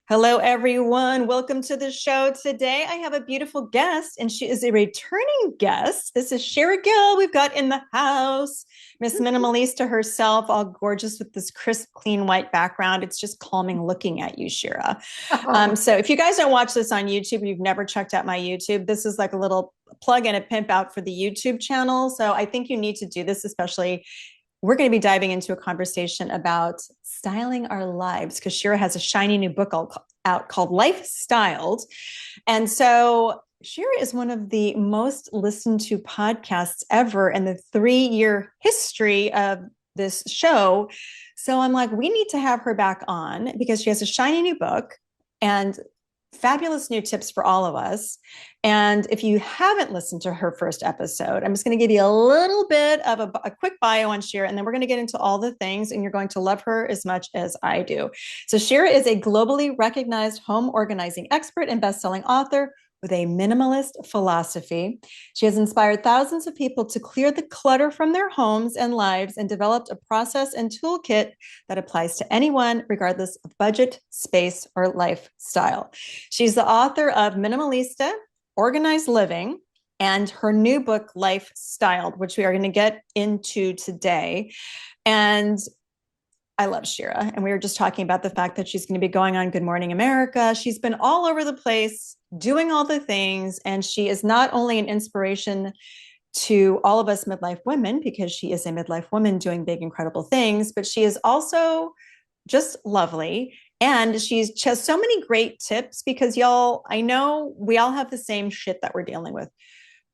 Hello, everyone. Welcome to the show. Today, I have a beautiful guest, and she is a returning guest. This is Shira Gill. We've got in the house Miss Minimalista herself, all gorgeous with this crisp, clean white background. It's just calming looking at you, Shira. Oh, So, if you guys don't watch this on YouTube, you've never checked out my YouTube, this is like a little plug and a pimp out for the YouTube channel. So, I think you need to do this, especially we're going to be diving into a conversation about styling our lives because Shira has a shiny new book out called Life Styled. And so Shira is one of the most listened to podcasts ever in the 3-year history of this show. So I'm like, we need to have her back on because she has a shiny new book and fabulous new tips for all of us. And if you haven't listened to her first episode, I'm just going to give you a little bit of a quick bio on Shira, and then we're going to get into all the things, and you're going to love her as much as I do. So Shira is a globally recognized home organizing expert and best-selling author with a minimalist philosophy. She has inspired thousands of people to clear the clutter from their homes and lives and developed a process and toolkit that applies to anyone, regardless of budget, space, or lifestyle. She's the author of Minimalista, Organized Living, and her new book, Life Styled, which we are going to get into today. And I love Shira. And we were just talking about the fact that she's going to be going on Good Morning America. She's been all over the place doing all the things. And she is not only an inspiration to all of us midlife women, because she is a midlife woman doing big, incredible things, but she is also just lovely. And she has so many great tips because y'all, I know we all have the same shit that we're dealing with.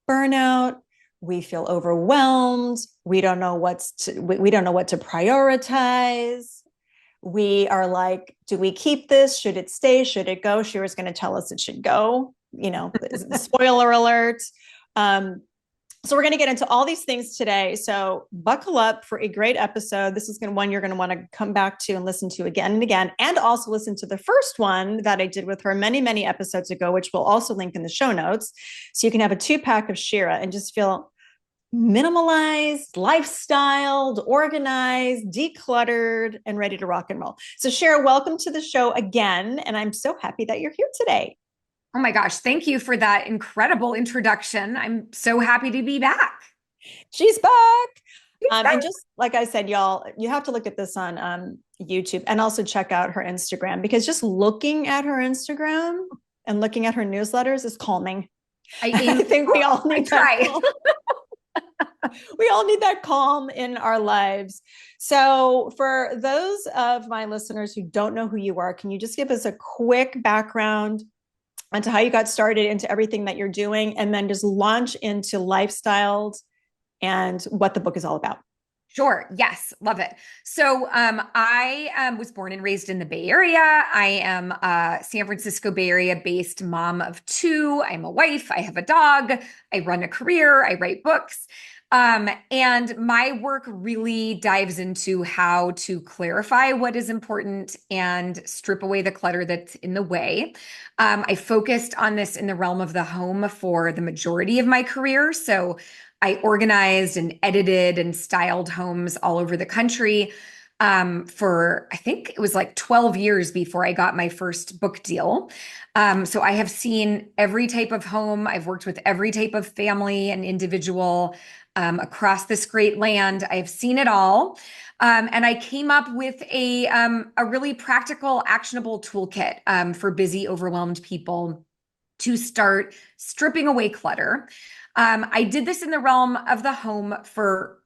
Burnout, we feel overwhelmed, we don't know what to prioritize. We are like, do we keep this? Should it stay? Should it go? Shira's going to tell us it should go. Spoiler alert. So we're going to get into all these things today. So buckle up for a great episode. This is one you're going to want to come back to and listen to again and again, and also listen to the first one that I did with her many, many episodes ago, which we'll also link in the show notes. So you can have a 2-pack of Shira and just feel minimalized, lifestyled, organized, decluttered, and ready to rock and roll. So Shira, welcome to the show again. And I'm so happy that you're here today. oh my gosh. Thank you for that incredible introduction. I'm so happy to be back. She's back. It's And back. just like I said, y'all, you have to look at this on YouTube and also check out her Instagram, because just looking at her Instagram and looking at her newsletters is calming. I I aim. think we all I need that try. calm. We all need that calm in our lives. So, for those of my listeners who don't know who you are, can you just give us a quick background onto how you got started into everything that you're doing, and then just launch into lifestyles and what the book is all about? Sure. Yes. Love it. So, I was born and raised in the Bay Area. I am a San Francisco Bay Area based mom of 2. I'm a wife. I have a dog. I run a career. I write books. And my work really dives into how to clarify what is important and strip away the clutter that's in the way. I focused on this in the realm of the home for the majority of my career. So I organized and edited and styled homes all over the country for, I think it was like 12 years before I got my first book deal. So I have seen every type of home. I've worked with every type of family and individual across this great land. I've seen it all. And I came up with a really practical, actionable toolkit for busy, overwhelmed people to start stripping away clutter. I did this in the realm of the home for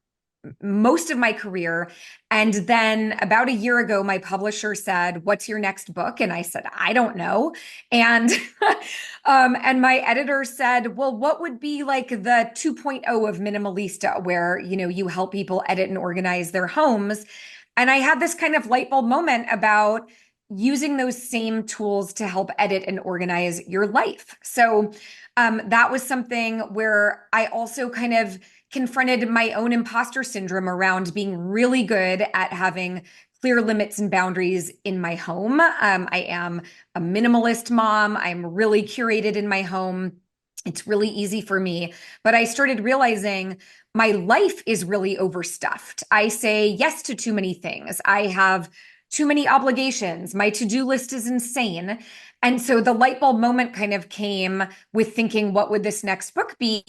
most of my career. And then about a year ago, my publisher said, "What's your next book?" And I said, "I don't know." And and my editor said, "Well, what would be like the 2.0 of Minimalista, where you help people edit and organize their homes?" And I had this kind of light bulb moment about using those same tools to help edit and organize your life. So that was something where I also kind of confronted my own imposter syndrome around being really good at having clear limits and boundaries in my home. I am a minimalist mom. I'm really curated in my home. It's really easy for me. But I started realizing my life is really overstuffed. I say yes to too many things. I have too many obligations. My to-do list is insane. And so the light bulb moment kind of came with thinking, what would this next book be?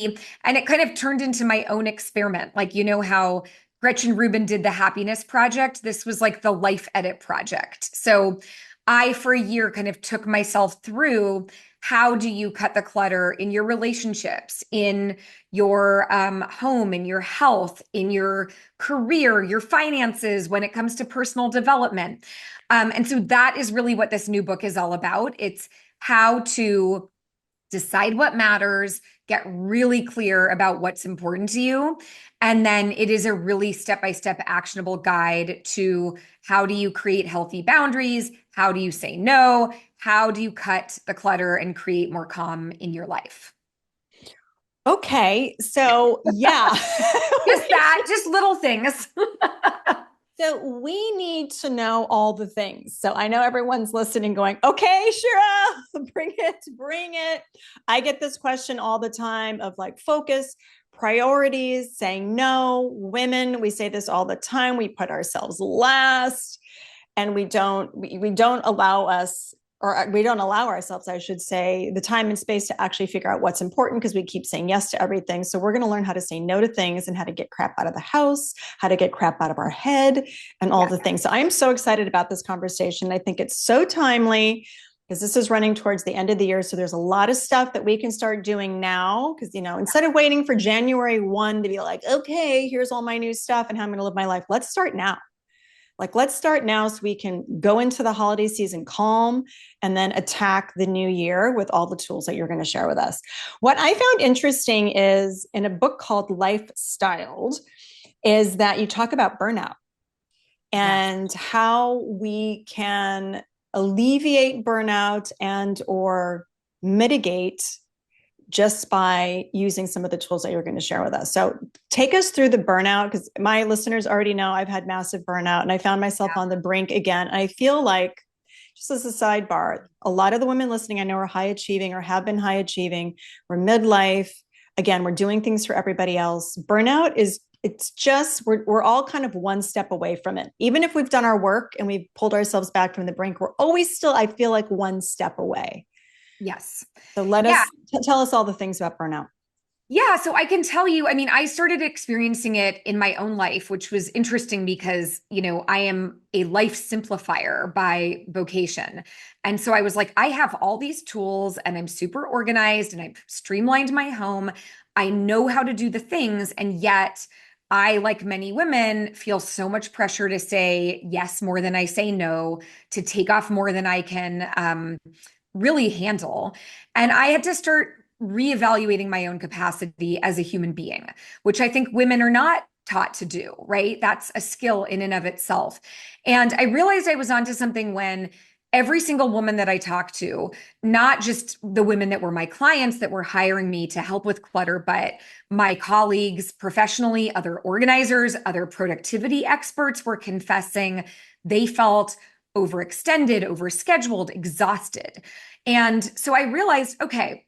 And it kind of turned into my own experiment. Like, you know how Gretchen Rubin did the Happiness Project? This was like the Life Edit Project. So I, for a year, kind of took myself through how do you cut the clutter in your relationships, in your home, in your health, in your career, your finances, when it comes to personal development. And so that is really what this new book is all about. It's how to decide what matters, get really clear about what's important to you. And then it is a really step-by-step actionable guide to how do you create healthy boundaries? How do you say no? How do you cut the clutter and create more calm in your life? Okay, so yeah. Just that, just little things. So we need to know all the things. So I know everyone's listening going, okay, Shira, bring it, bring it. I get this question all the time of like focus, priorities, saying no. Women, we say this all the time. We put ourselves last and we don't allow us or we don't allow ourselves, I should say, the time and space to actually figure out what's important because we keep saying yes to everything. So we're going to learn how to say no to things and how to get crap out of the house, how to get crap out of our head, and all the things. So I'm so excited about this conversation. I think it's so timely because this is running towards the end of the year. So there's a lot of stuff that we can start doing now because, you know, instead of waiting for January 1 to be like, okay, here's all my new stuff and how I'm going to live my life. Let's start now. Like, let's start now so we can go into the holiday season calm and then attack the new year with all the tools that you're going to share with us. What I found interesting is in a book called Life Styled, is that you talk about burnout and how we can alleviate burnout and or mitigate just by using some of the tools that you're going to share with us. So take us through the burnout, because my listeners already know I've had massive burnout and I found myself on the brink again. I feel like, just as a sidebar, a lot of the women listening I know are high achieving or have been high achieving. We're midlife. Again, we're doing things for everybody else. Burnout is, it's just, we're all kind of one step away from it. Even if we've done our work and we've pulled ourselves back from the brink, we're always still, I feel like, one step away. Yes. So let Yeah. us tell us all the things about burnout. Yeah, so I can tell you, I mean, I started experiencing it in my own life, which was interesting because, you know, I am a life simplifier by vocation. And so I was like, I have all these tools and I'm super organized and I've streamlined my home. I know how to do the things. And yet, I, like many women, feel so much pressure to say yes more than I say no, to take off more than I can really handle. And I had to start reevaluating my own capacity as a human being, which I think women are not taught to do, right? That's a skill in and of itself. And I realized I was onto something when every single woman that I talked to, not just the women that were my clients that were hiring me to help with clutter, but my colleagues professionally, other organizers, other productivity experts were confessing they felt overextended, overscheduled, exhausted. And so I realized, okay,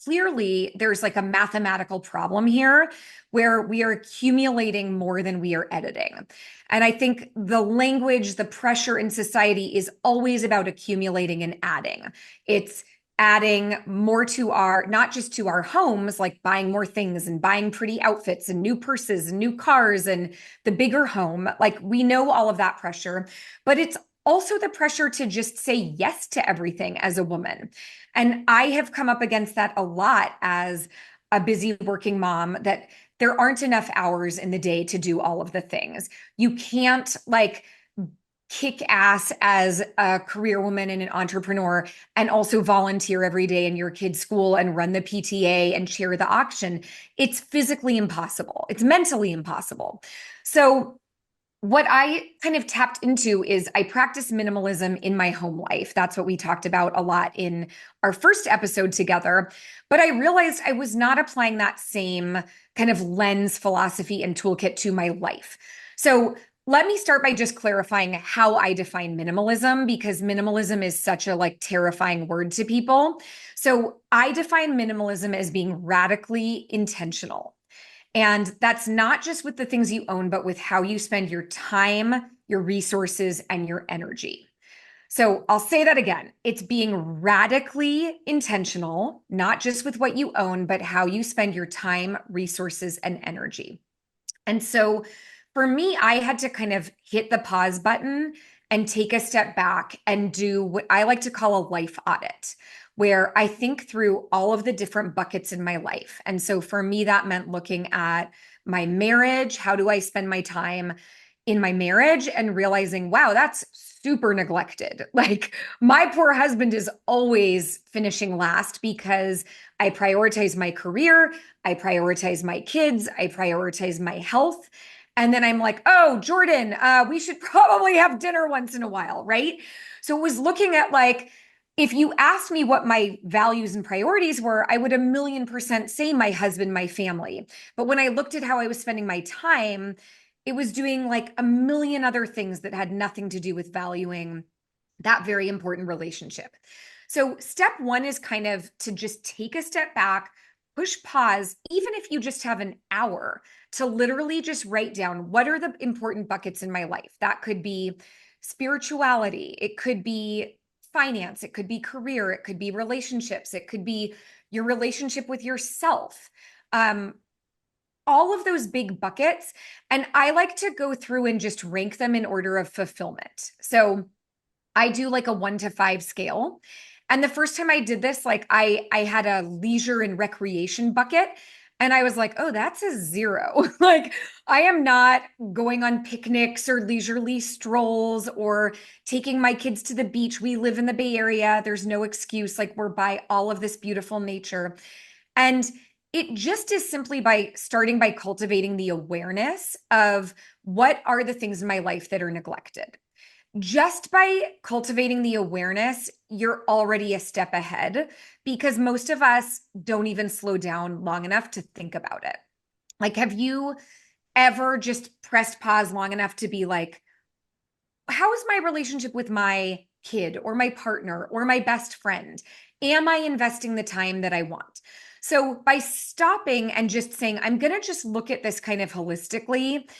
clearly there's like a mathematical problem here where we are accumulating more than we are editing. And I think the language, the pressure in society is always about accumulating and adding. It's adding more to our, not just to our homes, like buying more things and buying pretty outfits and new purses and new cars and the bigger home. Like we know all of that pressure, but it's also the pressure to just say yes to everything as a woman. And I have come up against that a lot as a busy working mom, that there aren't enough hours in the day to do all of the things. You can't like kick ass as a career woman and an entrepreneur and also volunteer every day in your kid's school and run the PTA and chair the auction. It's physically impossible. It's mentally impossible. So what I kind of tapped into is I practice minimalism in my home life. That's what we talked about a lot in our first episode together. But I realized I was not applying that same kind of lens, philosophy, and toolkit to my life. So let me start by just clarifying how I define minimalism, because minimalism is such a like terrifying word to people. So I define minimalism as being radically intentional. And that's not just with the things you own, but with how you spend your time, your resources, and your energy. So I'll say that again. It's being radically intentional, not just with what you own, but how you spend your time, resources, and energy. And so for me, I had to kind of hit the pause button and take a step back and do what I like to call a life audit, where I think through all of the different buckets in my life. And so for me, that meant looking at my marriage. How do I spend my time in my marriage and realizing, wow, that's super neglected. Like my poor husband is always finishing last because I prioritize my career, I prioritize my kids, I prioritize my health. And then I'm like, oh, Jordan, we should probably have dinner once in a while, right? So it was looking at like, if you asked me what my values and priorities were, I would 1,000,000% say my husband, my family. But when I looked at how I was spending my time, it was doing like a million other things that had nothing to do with valuing that very important relationship. So, step one is kind of to just take a step back, push pause, even if you just have an hour to literally just write down what are the important buckets in my life. That could be spirituality, it could be finance, it could be career, it could be relationships, it could be your relationship with yourself. All of those big buckets. And I like to go through and just rank them in order of fulfillment. So I do like a 1 to 5 scale. And the first time I did this, like I had a leisure and recreation bucket. And I was like, oh, that's a 0. Like, I am not going on picnics or leisurely strolls or taking my kids to the beach. We live in the Bay Area. There's no excuse. Like, we're by all of this beautiful nature. And it just is simply by starting by cultivating the awareness of what are the things in my life that are neglected. Just by cultivating the awareness, you're already a step ahead because most of us don't even slow down long enough to think about it. Like, have you ever just pressed pause long enough to be like, how is my relationship with my kid or my partner or my best friend? Am I investing the time that I want? So by stopping and just saying, I'm going to just look at this kind of holistically.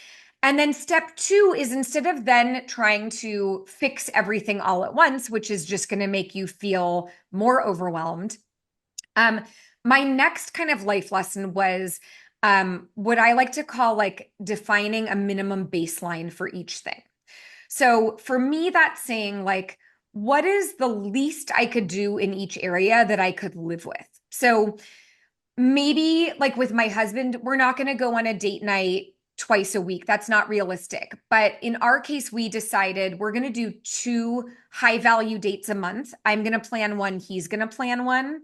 And then step two is instead of then trying to fix everything all at once, which is just going to make you feel more overwhelmed. Um, my next kind of life lesson was what I like to call like defining a minimum baseline for each thing. So for me, that's saying like, what is the least I could do in each area that I could live with? So maybe like with my husband, we're not going to go on a date night twice a week. That's not realistic. But in our case, we decided we're going to do 2 high value dates a month. I'm going to plan one, he's going to plan one.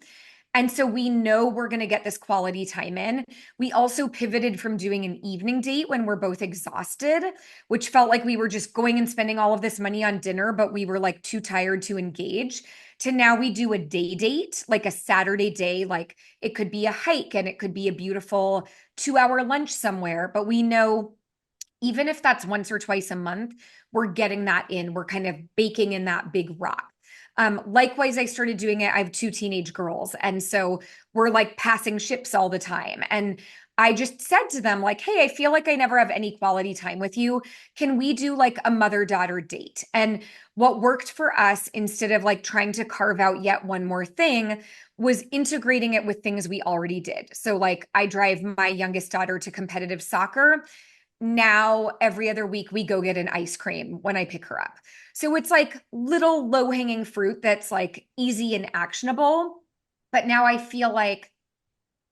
And so we know we're going to get this quality time in. We also pivoted from doing an evening date when we're both exhausted, which felt like we were just going and spending all of this money on dinner, but we were like too tired to engage, to now we do a day date, like a Saturday day. Like it could be a hike and it could be a beautiful 2 hour lunch somewhere. But we know even if that's once or twice a month, we're getting that in. We're kind of baking in that big rock. Likewise, I started doing it. I have 2 teenage girls. And so we're like passing ships all the time. And I just said to them, like, hey, I feel like I never have any quality time with you. Can we do like a mother-daughter date? And what worked for us, instead of like trying to carve out yet one more thing, was integrating it with things we already did. So, like, I drive my youngest daughter to competitive soccer. Now, every other week, we go get an ice cream when I pick her up. So it's like little low hanging fruit that's like easy and actionable. But now I feel like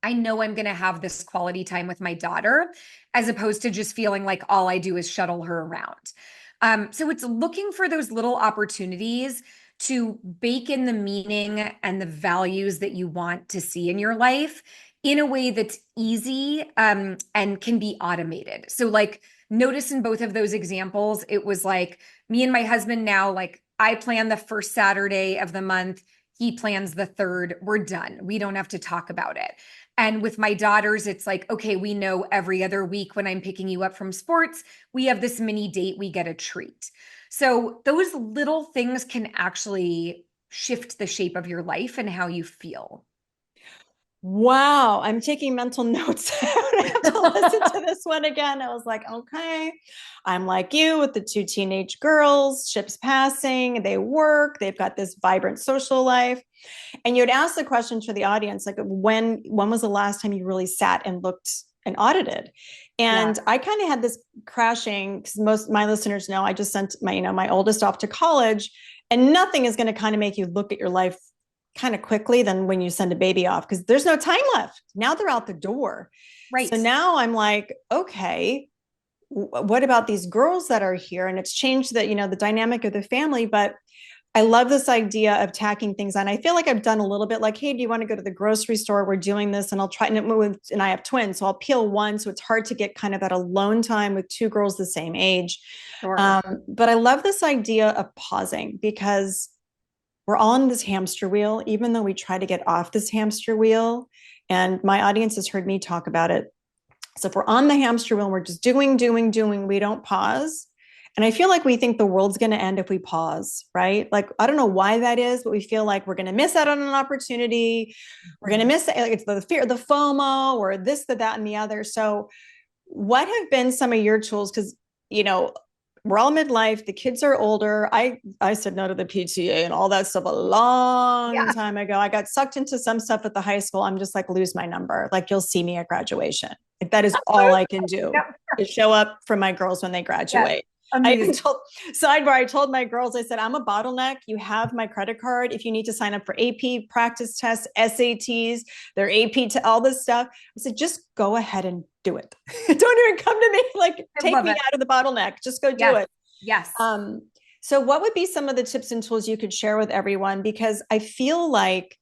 I know I'm going to have this quality time with my daughter, as opposed to just feeling like all I do is shuttle her around. So it's looking for those little opportunities to bake in the meaning and the values that you want to see in your life in a way that's easy and can be automated. So, like, notice in both of those examples, it was like me and my husband now, like, I plan the first Saturday of the month. He plans the third. We're done. We don't have to talk about it. And with my daughters, it's like, okay, we know every other week when I'm picking you up from sports, we have this mini date, we get a treat. So those little things can actually shift the shape of your life and how you feel. Wow, I'm taking mental notes. I have to listen to this one again. I was like, okay, I'm like you with the two teenage girls, ships passing, they work, they've got this vibrant social life. And you'd ask the question to the audience, like, when was the last time you really sat and looked and audited? Yeah. And I kind of had this crashing because most of my listeners know I just sent my oldest off to college, and nothing is going to kind of make you look at your life kind of quickly than when you send a baby off because there's no time left. Now they're out the door. So Right. now I'm like, okay, what about these girls that are here? And it's changed the dynamic of the family, but I love this idea of tacking things on. I feel like I've done a little bit like, hey, do you want to go to the grocery store? We're doing this, and I'll try and I have twins, so I'll peel one. So it's hard to get kind of that alone time with two girls the same age. Sure. But I love this idea of pausing because we're all in this hamster wheel, even though we try to get off this hamster wheel. And my audience has heard me talk about it. So if we're on the hamster wheel and we're just doing, doing, doing, we don't pause. And I feel like we think the world's going to end if we pause, right? Like, I don't know why that is, but we feel like we're going to miss out on an opportunity. We're going to miss it. Like, it's the fear, the FOMO, or this, that, and the other. So, what have been some of your tools? Because, you know, we're all midlife, the kids are older. I said no to the PTA and all that stuff a long Yeah. time ago. I got sucked into some stuff at the high school. I'm just like, lose my number. Like, you'll see me at graduation. Like, that is all I can do Yep. is show up for my girls when they Yes. graduate. I even Amazing. told sidebar, I told my girls, I said, I'm a bottleneck. You have my credit card. If you need to sign up for AP practice tests, SATs, their AP to all this stuff, I said, just go ahead and do it. Don't even come to me. Like, I take love me it. out of the bottleneck. Just go do Yes. it. Yes. Um, so what would be some of the tips and tools you could share with everyone? Because I feel like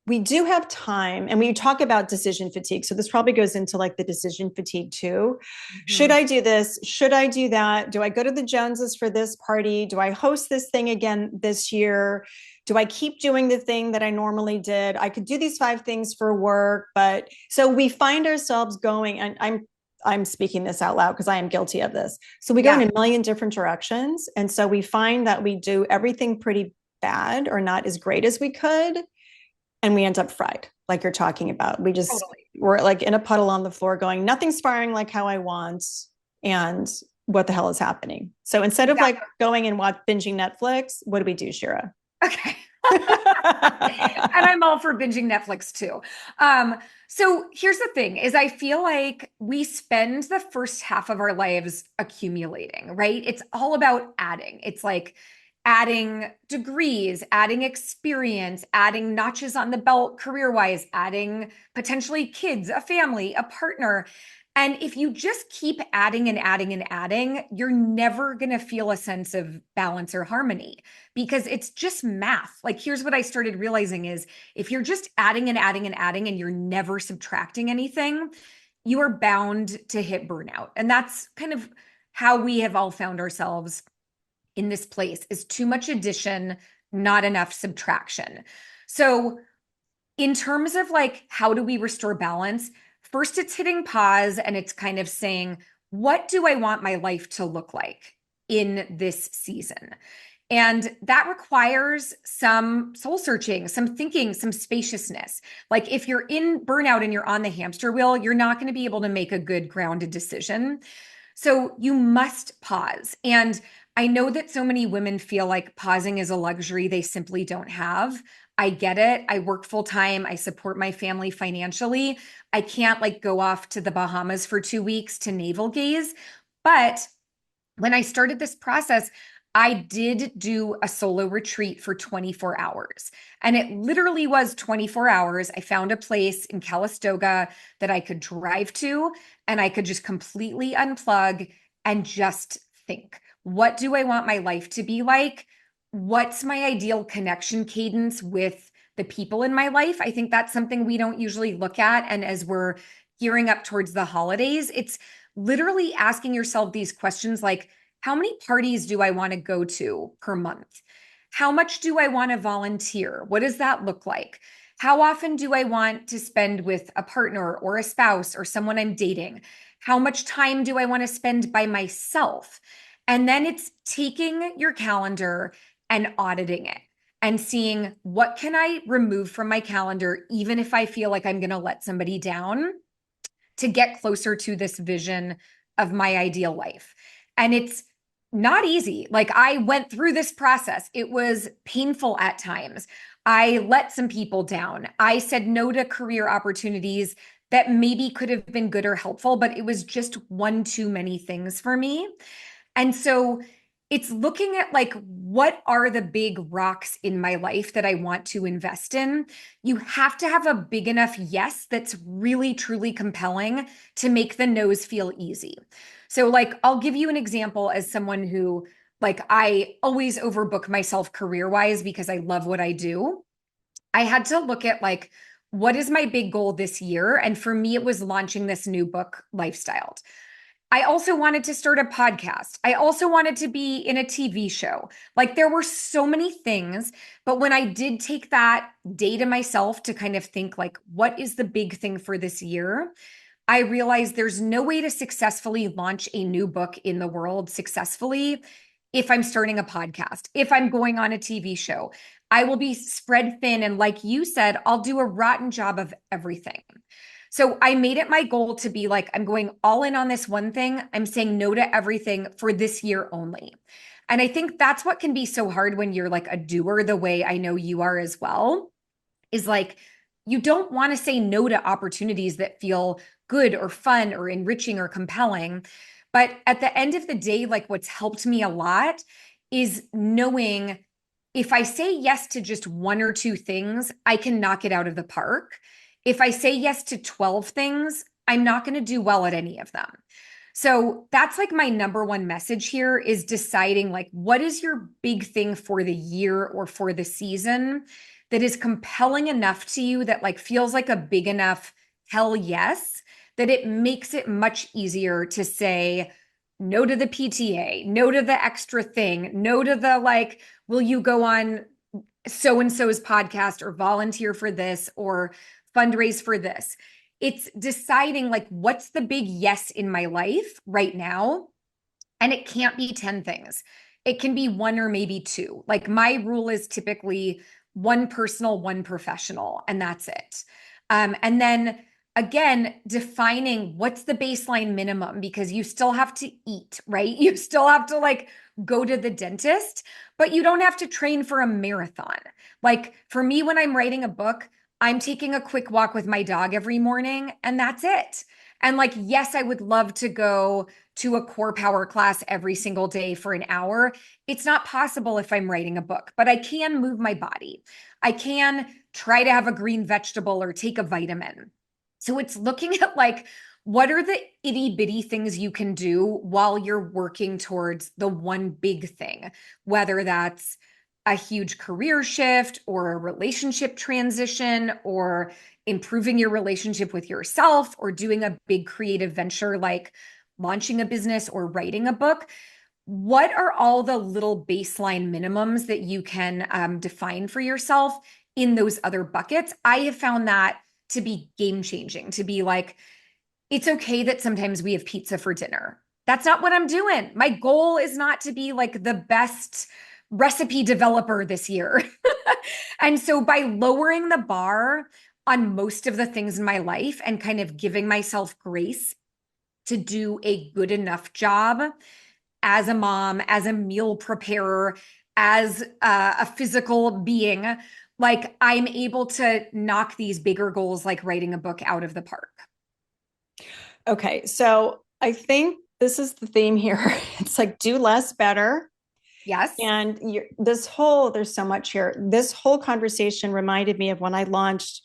we do have time, and we talk about decision fatigue. So this probably goes into like the decision fatigue too. Should Mhm. I do this? Should I do that? Do I go to the Joneses for this party? Do I host this thing again this year? Do I keep doing the thing that I normally did? I could do these 5 things for work, but so we find ourselves going, and I'm speaking this out loud because I am guilty of this. So we go in Yeah. a million different directions. And so we find that we do everything pretty bad or not as great as we could, and we end up fried, like you're talking about. Totally. We're like in a puddle on the floor going, nothing's firing like how I want. And what the hell is happening? So instead of like Exactly. going and binging Netflix, what do we do, Shira? Okay. And I'm all for binging Netflix too. Um, so here's the thing is I feel like we spend the first half of our lives accumulating, right? It's all about adding. It's like adding degrees, adding experience, adding notches on the belt career-wise, adding potentially kids, a family, a partner. And if you just keep adding and adding and adding, you're never going to feel a sense of balance or harmony because it's just math. Like, here's what I started realizing is if you're just adding and adding and adding and you're never subtracting anything, you are bound to hit burnout. And that's kind of how we have all found ourselves in this place is too much addition, not enough subtraction. So in terms of like how do we restore balance, first it's hitting pause and it's kind of saying, what do I want my life to look like in this season? And that requires some soul searching, some thinking, some spaciousness. Like if you're in burnout and you're on the hamster wheel, you're not going to be able to make a good grounded decision. So you must pause. And I know that so many women feel like pausing is a luxury they simply don't have. I get it. I work full time. I support my family financially. I can't like go off to the Bahamas for 2 weeks to navel gaze. But when I started this process, I did do a solo retreat for 24 hours. And it literally was 24 hours. I found a place in Calistoga that I could drive to, and I could just completely unplug and just think. What do I want my life to be like? What's my ideal connection cadence with the people in my life? I think that's something we don't usually look at. And as we're gearing up towards the holidays, it's literally asking yourself these questions like, how many parties do I want to go to per month? How much do I want to volunteer? What does that look like? How often do I want to spend with a partner or a spouse or someone I'm dating? How much time do I want to spend by myself? And then it's taking your calendar and auditing it and seeing what can I remove from my calendar, even if I feel like I'm going to let somebody down, to get closer to this vision of my ideal life. And it's not easy. Like I went through this process. It was painful at times. I let some people down. I said no to career opportunities that maybe could have been good or helpful, but it was just one too many things for me. And so it's looking at like, what are the big rocks in my life that I want to invest in? You have to have a big enough yes that's really, truly compelling to make the no's feel easy. So, like, I'll give you an example as someone who, like, I always overbook myself career wise because I love what I do. I had to look at, like, what is my big goal this year? And for me, it was launching this new book, Lifestyled. I also wanted to start a podcast. I also wanted to be in a TV show. Like there were so many things, but when I did take that day to myself to kind of think like, what is the big thing for this year? I realized there's no way to successfully launch a new book in the world successfully if I'm starting a podcast, if I'm going on a TV show. I will be spread thin. And like you said, I'll do a rotten job of everything. So I made it my goal to be like, I'm going all in on this one thing. I'm saying no to everything for this year only. And I think that's what can be so hard when you're like a doer, the way I know you are as well, is like, you don't want to say no to opportunities that feel good or fun or enriching or compelling. But at the end of the day, like what's helped me a lot is knowing if I say yes to just one or two things, I can knock it out of the park. If I say yes to 12 things, I'm not going to do well at any of them. So that's like my number one message here is deciding like, what is your big thing for the year or for the season that is compelling enough to you that like feels like a big enough hell yes, that it makes it much easier to say no to the PTA, no to the extra thing, no to the like, will you go on so and so's podcast or volunteer for this or fundraise for this? It's deciding like, what's the big yes in my life right now? And it can't be 10 things. It can be one or maybe two. Like my rule is typically one personal, one professional, and that's it. And then again, defining what's the baseline minimum, because you still have to eat, right? You still have to like go to the dentist, but you don't have to train for a marathon. Like for me, when I'm writing a book, I'm taking a quick walk with my dog every morning, and that's it. And like, yes, I would love to go to a core power class every single day for an hour. It's not possible if I'm writing a book, but I can move my body. I can try to have a green vegetable or take a vitamin. So it's looking at like, what are the itty bitty things you can do while you're working towards the one big thing, whether that's a huge career shift or a relationship transition or improving your relationship with yourself or doing a big creative venture like launching a business or writing a book. What are all the little baseline minimums that you can define for yourself in those other buckets? I have found that to be game changing, to be like, it's okay that sometimes we have pizza for dinner. That's not what I'm doing. My goal is not to be like the best recipe developer this year. And so by lowering the bar on most of the things in my life and kind of giving myself grace to do a good enough job as a mom, as a meal preparer, as a physical being, like I'm able to knock these bigger goals like writing a book out of the park. Okay, so I think this is the theme here. It's like do less better. Yes. And there's so much here. This whole conversation reminded me of when I launched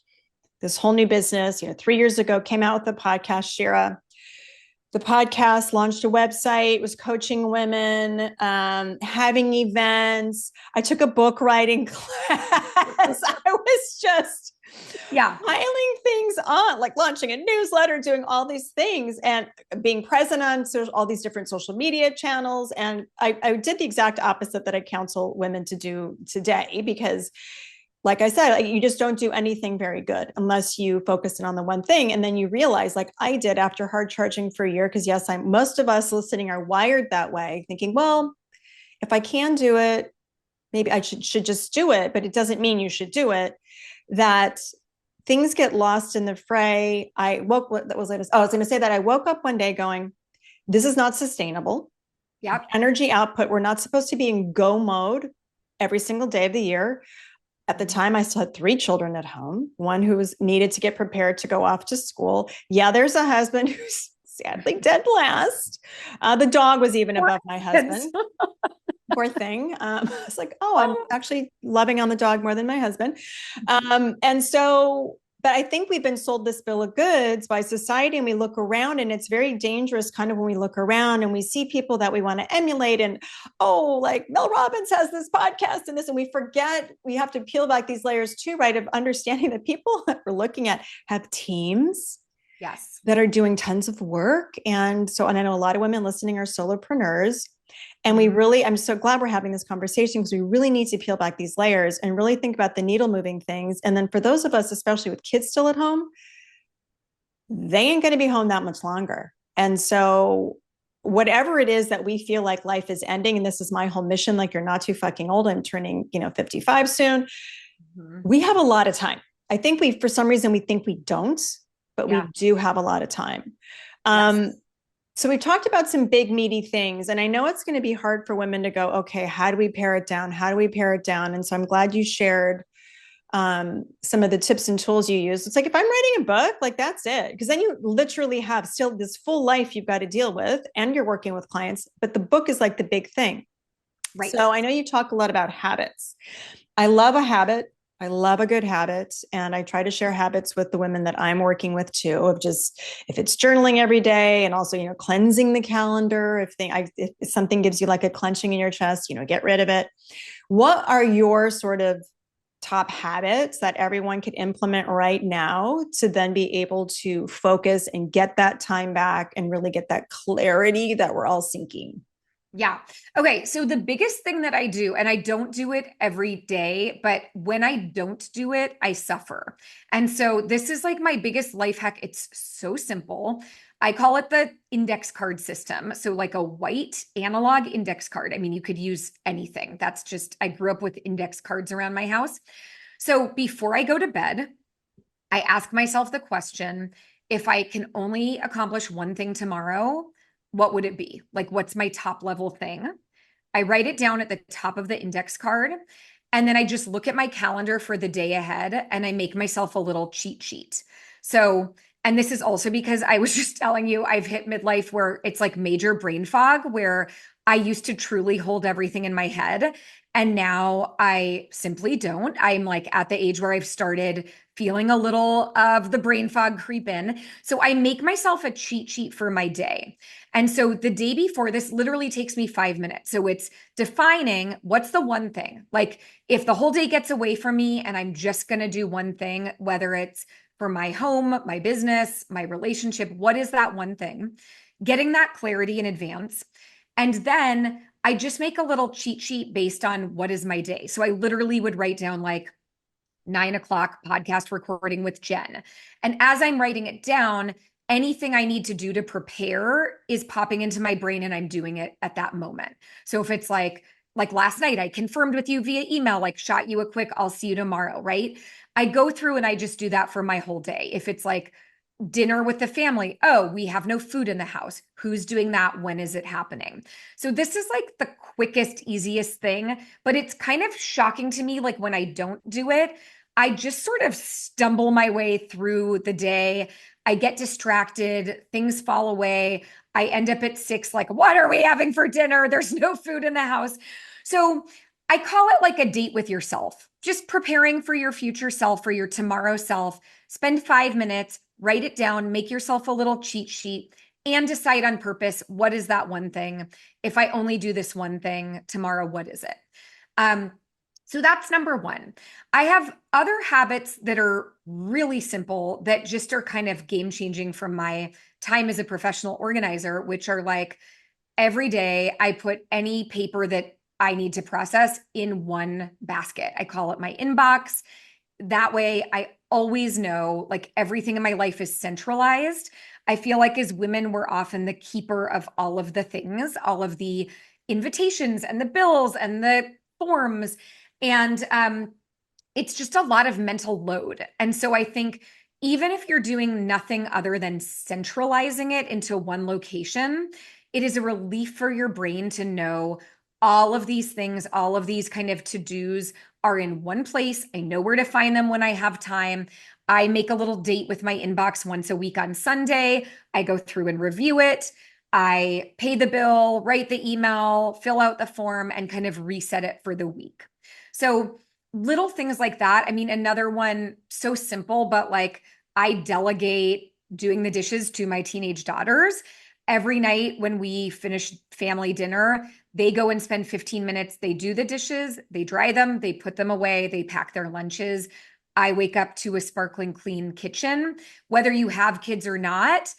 this whole new business, 3 years ago, came out with the podcast, Shira. The podcast launched a website, was coaching women, having events. I took a book writing class. I was just piling things on, like launching a newsletter, doing all these things and being present on all these different social media channels. And I did the exact opposite that I counsel women to do today, because like I said, you just don't do anything very good unless you focus in on the one thing. And then you realize, like I did after hard charging for a year, because yes, most of us listening are wired that way, thinking, well, if I can do it, maybe I should just do it, but it doesn't mean you should do it. That things get lost in the fray. That was latest. Oh, I was going to say that I woke up one day going, this is not sustainable. Yep. Energy output, we're not supposed to be in go mode every single day of the year. At the time, I still had three children at home, one who was needed to get prepared to go off to school. Yeah, there's a husband who's sadly dead last. The dog was even above my husband. Poor thing. I was like, oh, I'm actually loving on the dog more than my husband. And so, but I think we've been sold this bill of goods by society, and we look around, and it's very dangerous kind of when we look around and we see people that we want to emulate. And oh, like Mel Robbins has this podcast and this, and we forget we have to peel back these layers too, right? Of understanding that people that we're looking at have teams. Yes. That are doing tons of work. And so, and I know a lot of women listening are solopreneurs. And I'm so glad we're having this conversation because we really need to peel back these layers and really think about the needle moving things. And then for those of us, especially with kids still at home, they ain't going to be home that much longer. And so, whatever it is that we feel like life is ending, and this is my whole mission, like you're not too fucking old. I'm turning, 55 soon. We have a lot of time. I think for some reason, we think we don't, but we do have a lot of time. Yes. So we've talked about some big meaty things, and I know it's going to be hard for women to go, okay, how do we pare it down? How do we pare it down? And so I'm glad you shared some of the tips and tools you use. It's like, if I'm writing a book, like that's it. Because then you literally have still this full life you've got to deal with, and you're working with clients, but the book is like the big thing. Right. So I know you talk a lot about habits. I love a habit. I love a good habit. And I try to share habits with the women that I'm working with too, of just, if it's journaling every day, and also, cleansing the calendar. If something gives you like a clenching in your chest, get rid of it. What are your sort of top habits that everyone could implement right now to then be able to focus and get that time back and really get that clarity that we're all seeking? Yeah. Okay. So the biggest thing that I do, and I don't do it every day, but when I don't do it, I suffer. And so this is like my biggest life hack. It's so simple. I call it the index card system. So like a white analog index card. I mean, you could use anything. I grew up with index cards around my house. So before I go to bed, I ask myself the question, if I can only accomplish one thing tomorrow, what would it be? Like, what's my top level thing? I write it down at the top of the index card. And then I just look at my calendar for the day ahead and I make myself a little cheat sheet. So, and this is also because I was just telling you, I've hit midlife where it's like major brain fog, where I used to truly hold everything in my head. And now I simply don't. I'm like at the age where I've started feeling a little of the brain fog creep in. So I make myself a cheat sheet for my day. And so the day before, this literally takes me 5 minutes. So it's defining what's the one thing. Like, if the whole day gets away from me and I'm just going to do one thing, whether it's for my home, my business, my relationship, what is that one thing? Getting that clarity in advance. And then I just make a little cheat sheet based on what is my day. So I literally would write down like 9 o'clock podcast recording with Jen. And as I'm writing it down, anything I need to do to prepare is popping into my brain and I'm doing it at that moment. So if it's like last night, I confirmed with you via email, like shot you a quick, I'll see you tomorrow, right? I go through and I just do that for my whole day. If it's like dinner with the family, oh, we have no food in the house. Who's doing that? When is it happening? So this is like the quickest, easiest thing, but it's kind of shocking to me. Like when I don't do it, I just sort of stumble my way through the day. I get distracted, things fall away. I end up at 6, like, what are we having for dinner? There's no food in the house. So I call it like a date with yourself, just preparing for your future self, for your tomorrow self. Spend 5 minutes, write it down, make yourself a little cheat sheet, and decide on purpose, what is that one thing? If I only do this one thing tomorrow, what is it? So that's number one. I have other habits that are really simple that just are kind of game changing from my time as a professional organizer, which are like every day I put any paper that I need to process in one basket. I call it my inbox. That way I always know like everything in my life is centralized. I feel like as women, we're often the keeper of all of the things, all of the invitations and the bills and the forms. And it's just a lot of mental load. And so I think even if you're doing nothing other than centralizing it into one location, it is a relief for your brain to know all of these things, all of these kind of to-dos are in one place. I know where to find them when I have time. I make a little date with my inbox once a week on Sunday. I go through and review it. I pay the bill, write the email, fill out the form, and kind of reset it for the week. So little things like that. I mean, another one, so simple, but like I delegate doing the dishes to my teenage daughters. Every night when we finish family dinner, they go and spend 15 minutes. They do the dishes, they dry them, they put them away, they pack their lunches. I wake up to a sparkling clean kitchen. Whether you have kids or not,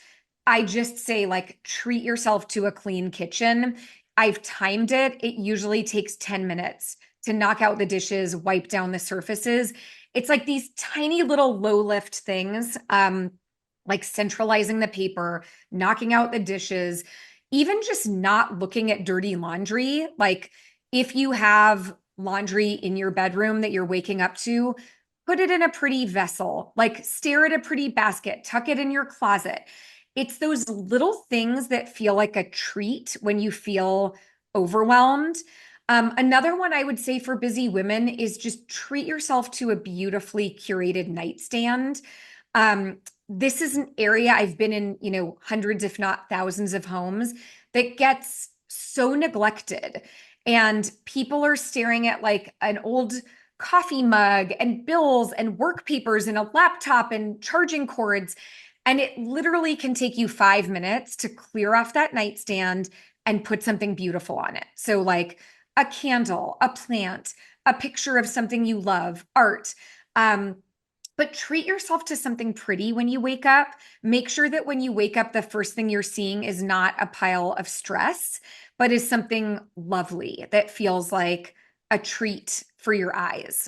I just say, like, treat yourself to a clean kitchen. I've timed it. It usually takes 10 minutes to knock out the dishes, wipe down the surfaces. It's like these tiny little low lift things, like centralizing the paper, knocking out the dishes, even just not looking at dirty laundry. Like if you have laundry in your bedroom that you're waking up to, put it in a pretty vessel, like stare at a pretty basket, tuck it in your closet. It's those little things that feel like a treat when you feel overwhelmed. Another one I would say for busy women is just treat yourself to a beautifully curated nightstand. This is an area I've been in, hundreds, if not thousands of homes that gets so neglected. And people are staring at like an old coffee mug and bills and work papers and a laptop and charging cords. And it literally can take you 5 minutes to clear off that nightstand and put something beautiful on it. So, like a candle, a plant, a picture of something you love, art. But treat yourself to something pretty when you wake up. Make sure that when you wake up, the first thing you're seeing is not a pile of stress, but is something lovely that feels like a treat for your eyes.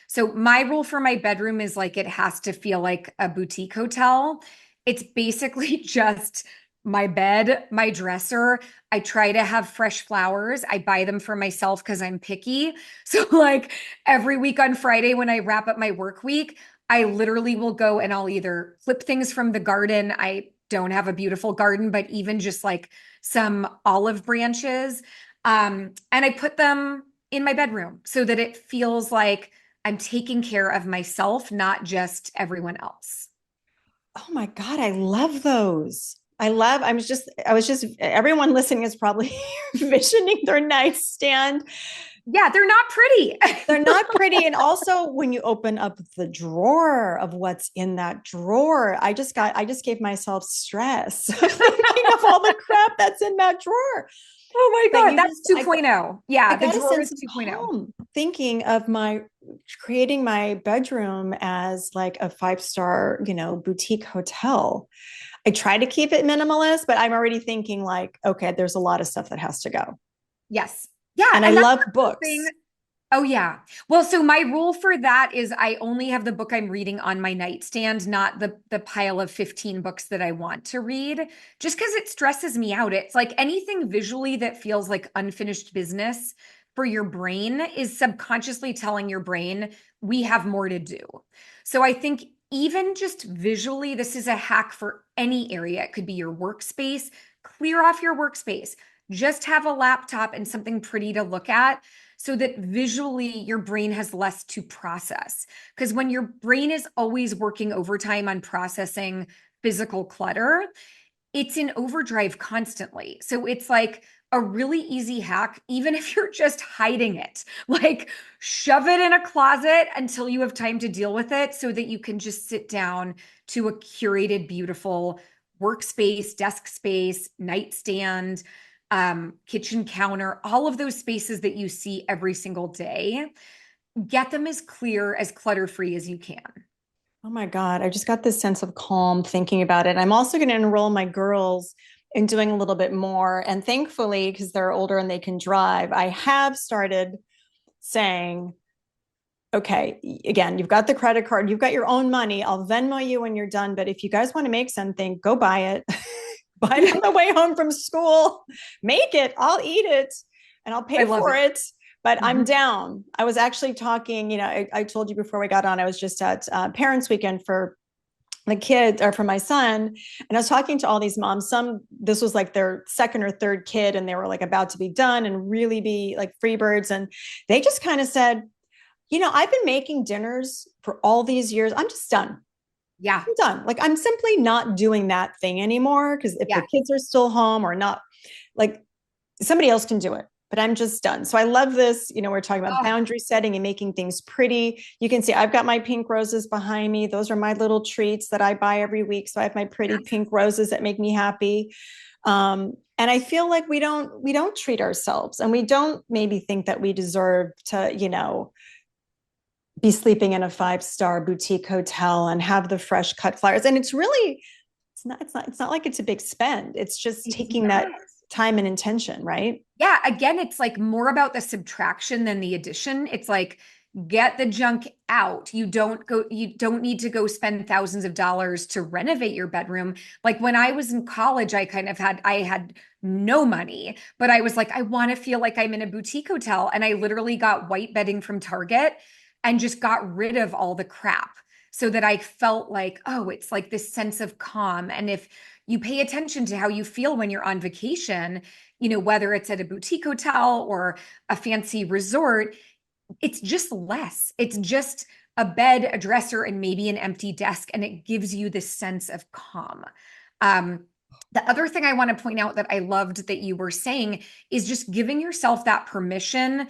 So my rule for my bedroom is like it has to feel like a boutique hotel. It's basically just my bed, my dresser. I try to have fresh flowers. I buy them for myself because I'm picky. So like every week on Friday when I wrap up my work week, I literally will go and I'll either clip things from the garden. I don't have a beautiful garden, but even just like some olive branches. And I put them in my bedroom so that it feels like I'm taking care of myself, not just everyone else. Oh my God, I love those. I was just, everyone listening is probably visioning their nightstand. Yeah, they're not pretty. They're not pretty. And also when you open up the drawer of what's in that drawer, I just gave myself stress thinking of all the crap that's in that drawer. Oh my But God, that's 2.0. I Yeah, the got a drawer is sense of 2.0. calm thinking of creating my bedroom as like a five-star, boutique hotel. I try to keep it minimalist, but I'm already thinking like, okay, there's a lot of stuff that has to go. Yes. Yeah, And I and that's love the thing. books. Oh yeah. Well, so my rule for that is I only have the book I'm reading on my nightstand, not the pile of 15 books that I want to read, just because it stresses me out. It's like anything visually that feels like unfinished business for your brain is subconsciously telling your brain we have more to do. So I think even just visually, this is a hack for any area. It could be your workspace. Clear off your workspace. Just have a laptop and something pretty to look at so that visually your brain has less to process. Because when your brain is always working overtime on processing physical clutter, it's in overdrive constantly. So it's like a really easy hack, even if you're just hiding it. Like shove it in a closet until you have time to deal with it so that you can just sit down to a curated, beautiful workspace, desk space, nightstand, kitchen counter, all of those spaces that you see every single day. Get them as clear, as clutter free as you can. Oh my God, I just got this sense of calm thinking about it. I'm also going to enroll my girls in doing a little bit more. And thankfully, because they're older and they can drive, I have started saying, okay, again, you've got the credit card, you've got your own money. I'll Venmo you when you're done. But if you guys want to make something, go buy it. Buy it on the way home from school. Make it. I'll eat it and I'll I pay love for it. it. but I'm Mhm. down. I was actually talking, I told you before we got on, I was just at Parents Weekend for the kids or for my son. And I was talking to all these moms. This was like their second or third kid, and they were like about to be done and really be like free birds. And they just kind of said, I've been making dinners for all these years. I'm just done. Yeah. I'm done. Like, I'm simply not doing that thing anymore because if the Yeah. kids are still home or not, like, somebody else can do it, but I'm just done. So I love this. We're talking about Oh, boundary setting and making things pretty. You can see I've got my pink roses behind me. Those are my little treats that I buy every week. So I have my pretty yes. pink roses that make me happy. And I feel like we don't treat ourselves, and we don't maybe think that we deserve to, be sleeping in a 5-star boutique hotel and have the fresh cut flowers. And it's not like it's a big spend. It's just It's taking that not. time and intention, right? Yeah, again, it's like more about the subtraction than the addition. It's like get the junk out. You don't need to go spend thousands of dollars to renovate your bedroom. Like when I was in college, I had no money, but I was like, I want to feel like I'm in a boutique hotel. And I literally got white bedding from Target and just got rid of all the crap so that I felt like, oh, it's like this sense of calm. And if you pay attention to how you feel when you're on vacation, whether it's at a boutique hotel or a fancy resort, it's just less. It's just a bed, a dresser, and maybe an empty desk. And it gives you this sense of calm. Um, the other thing I want to point out that I loved that you were saying is just giving yourself that permission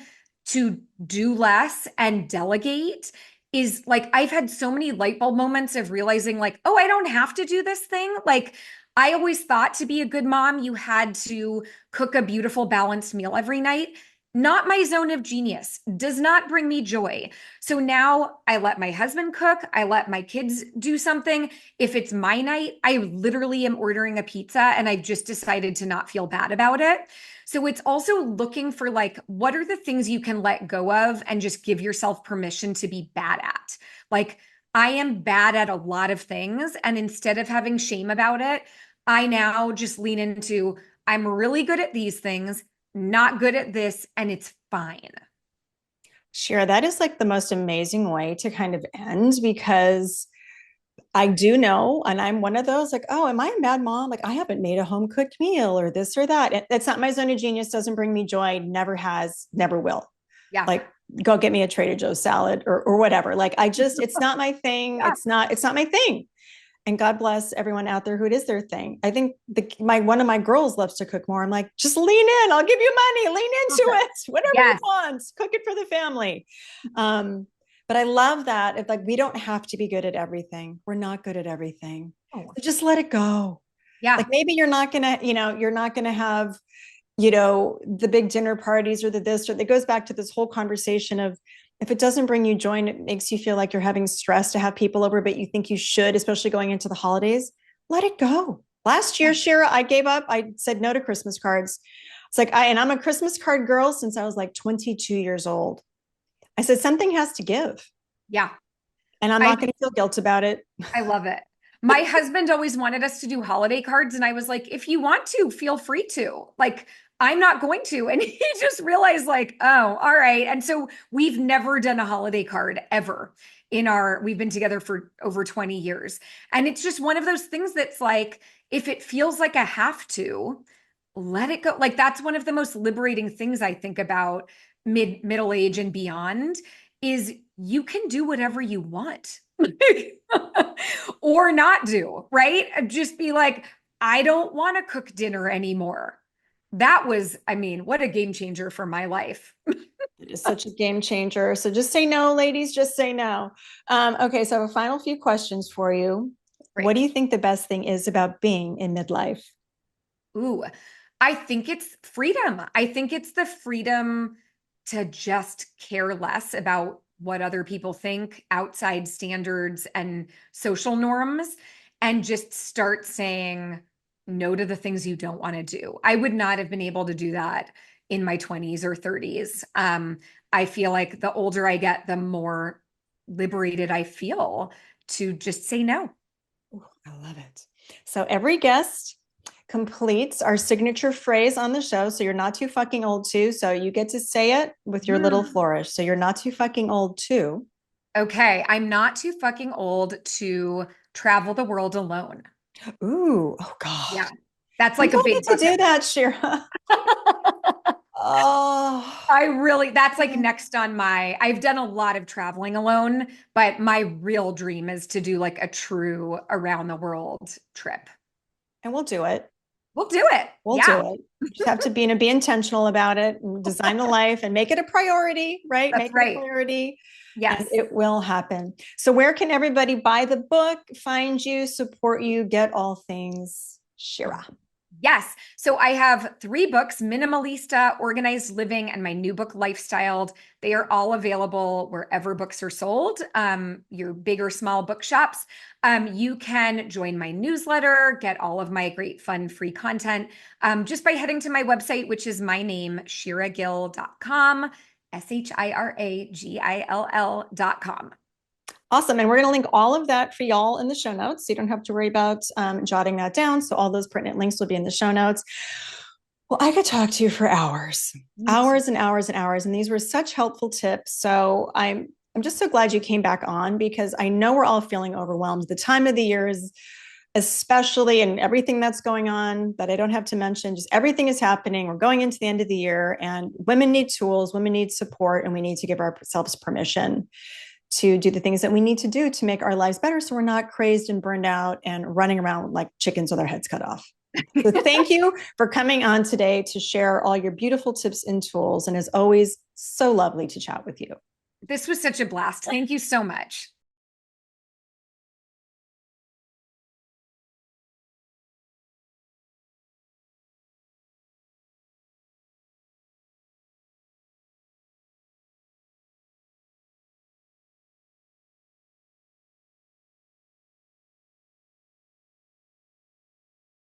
to do less and delegate is like I've had so many light bulb moments of realizing like, oh, I don't have to do this thing. Like I always thought to be a good mom, you had to cook a beautiful balanced meal every night. Not my zone of genius, does not bring me joy. So now I let my husband cook, I let my kids do something. If it's my night, I literally am ordering a pizza and I've just decided to not feel bad about it. So it's also looking for like, what are the things you can let go of and just give yourself permission to be bad at? Like, I am bad at a lot of things. And instead of having shame about it, I now just lean into, I'm really good at these things, not good at this, and it's fine. Shira, that is like the most amazing way to kind of end, because I do know, and I'm one of those like, oh, am I a bad mom? Like, I haven't made a home cooked meal or this or that. It's not my zone of genius, doesn't bring me joy, never has, never will. Yeah. Like, go get me a Trader Joe's salad or whatever. Like, it's not my thing. Yeah. It's not my thing. And God bless everyone out there who it is their thing. I think one of my girls loves to cook more. I'm like, just lean in. I'll give you money. Lean into it. Whatever you Yes. want. Cook it for the family. Um, but I love that. It's like we don't have to be good at everything. We're not good at everything. Oh, So just let it go. Like yeah. maybe you're not gonna have the big dinner parties or the this, or it goes back to this whole conversation of, if it doesn't bring you joy and it makes you feel like you're having stress to have people over, but you think you should, especially going into the holidays, let it go. Last year, Yeah. Shira, I gave up. I said no to Christmas cards. It's like and I'm a Christmas card girl since I was like 22 years old. I said something has to give, Yeah. and I'm I not going to feel guilt about it. I love it. My husband always wanted us to do holiday cards, and I was like, if you want to, feel free to. Like, I'm not going to. And he just realized, like, oh, all right. And so we've never done a holiday card ever we've been together for over 20 years. And it's just one of those things that's like, if it feels like a have to, let it go. Like, that's one of the most liberating things I think about middle age and beyond is you can do whatever you want. Or not do, right? Just be like, I don't want to cook dinner anymore. That was, I mean, what a game changer for my life. It is such a game changer. So just say no, ladies, just say no. Okay, so I have a final few questions for you. What do Great. you think the best thing is about being in midlife? Ooh, I think it's freedom. I think it's the freedom to just care less about what other people think, outside standards and social norms, and just start saying no to the things you don't want to do. I would not have been able to do that in my 20s or 30s. I feel like the older I get, the more liberated I feel to just say no. Ooh, I love it. So every guest completes our signature phrase on the show. So you're not too fucking old too. So you get to say it with your little Hmm. flourish. So you're not too fucking old too. Okay, I'm not too fucking old to travel the world alone. Ooh, oh God. Yeah, that's I'm like a gonna big get to bucket do that, Shira. Oh, that's like next on I've done a lot of traveling alone, but my real dream is to do like a true around the world trip. and we'll do it. We'll do it. We'll do Yeah, it. You just have to be intentional about it and design the life and make it a priority, right? that's Make it a right. priority and Yes. it will happen. So where can everybody buy the book, find you, support you, get all things Shira? Yes. So I have three books, Minimalista, Organized Living, and my new book, Lifestyled. They are all available wherever books are sold, your big or small bookshops. You can join my newsletter, get all of my great, fun, free content just by heading to my website, which is my name, shiragill.com, SHIRAGILL.com. Awesome. And we're going to link all of that for y'all in the show notes. So you don't have to worry about jotting that down. So all those pertinent links will be in the show notes. Well, I could talk to you for hours, Me too. hours and hours and hours. And these were such helpful tips. So I'm just so glad you came back on because I know we're all feeling overwhelmed. The time of the year is especially and everything that's going on that I don't have to mention, just everything is happening. We're going into the end of the year and women need tools, women need support, and we need to give ourselves permission to do the things that we need to do to make our lives better so we're not crazed and burned out and running around like chickens with our heads cut off. So thank you for coming on today to share all your beautiful tips and tools. And as always, so lovely to chat with you. This was such a blast. Thank you so much.